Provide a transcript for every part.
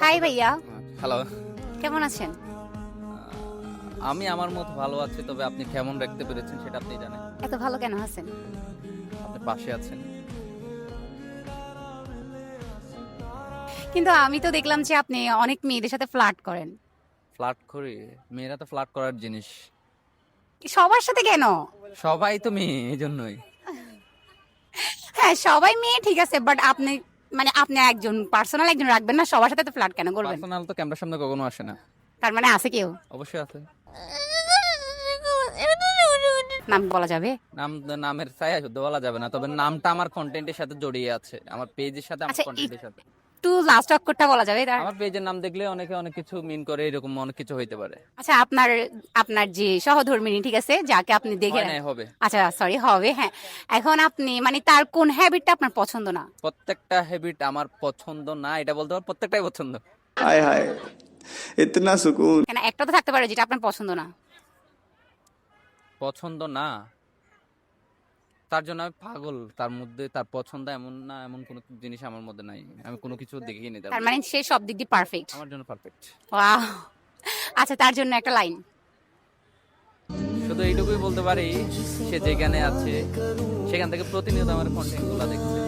High ভাইয়া, hello. কেমন আছেন? আমি আমার মতো ভালো আছি, তবে আপনি কেমন রাখতে পেরেছেন সেটা আপনি জানেন। এত ভালো কেন আছেন? আপনি পাশে আছেন। কিন্তু আমি তো দেখলাম যে আপনি অনেক মেয়েদের সাথে ফ্লার্ট করেন। ফ্লার্ট করি? মেয়েরা তো ফ্লার্ট করার জিনিস। সবার সাথে কেন? সবাই তো মেয়ে, এই জন্যই। হ্যাঁ, সবাই মেয়ে ঠিক আছে, বাট আপনি মানে আপনি একজন পার্সোনাল একজন রাখবেন না, সবার সাথে তো ফ্লার্ট কেন করবেন? পার্সোনাল তো ক্যামেরার সামনে কখনো আসে না। তার মানে আছে কেউ? অবশ্যই আছে। নাম বলা যাবে? নাম, নামের ছায়া শুদ্ধ বলা যাবে না, তবে নামটা আমার কন্টেন্টের সাথে জড়িয়ে আছে, আমার পেজের সাথে, আমার আচ্ছা, কন্টেন্টের সাথে। একটু লাস্ট অক্ষরটা বলা যাবে তার? আমার পেজের নাম দেখলে অনেকে অনেক কিছু মিন করে, এরকম অনেক কিছু হইতে পারে। আচ্ছা, আপনার আপনার যে সহধর্মিণী ঠিক আছে, যাকে আপনি দেখে হয় নাই, হবে। আচ্ছা সরি হবে, হ্যাঁ। এখন আপনি মানে তার কোন হ্যাবিটটা আপনার পছন্দ না? প্রত্যেকটা হ্যাবিট আমার পছন্দ না এটা বলতে পারবো, প্রত্যেকটাই পছন্দ। हाय हाय इतना सुकून। কেন, একটা তো থাকতে পারে যেটা আপনার পছন্দ না। পছন্দ না, তার জন্য আমি পাগল। তার মধ্যে তার পছন্দ এমন না, এমন কোনো জিনিস আমার মধ্যে নাই। আমি কোনো কিছু দেখিনি তার তার মধ্যে। মানে সে সব দিক দিয়ে পারফেক্ট। আমার জন্য পারফেক্ট। ওয়াও। আচ্ছা, তার জন্য একটা লাইন। শুধু এইটুকুই বলতে পারি, সে যেখানে আছে সেখান থেকে প্রতিনিয়ত আমার কন্টেন্ট গুলা দেখছে।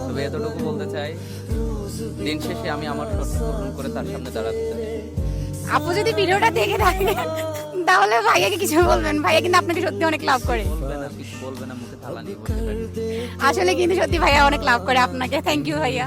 তবে এতটুকু বলতে চাই, দিন শেষে আমি আমার শর্ত পূরণ করে তার সামনে দাঁড়াতে চাই। আপু যদি ভিডিওটা দেখে থাকেন তাহলে ভাইয়াকে কিছু বলবেন, ভাইয়া কিন্তু আপনাকে সত্যি অনেক লাভ করে। বলবে না, কিছু বলবে না, মুখে থালা নিয়ে বসে থাকবে। আসলে কিন্তু সত্যি ভাইয়া অনেক লাভ করে আপনাকে। থ্যাংক ইউ ভাইয়া।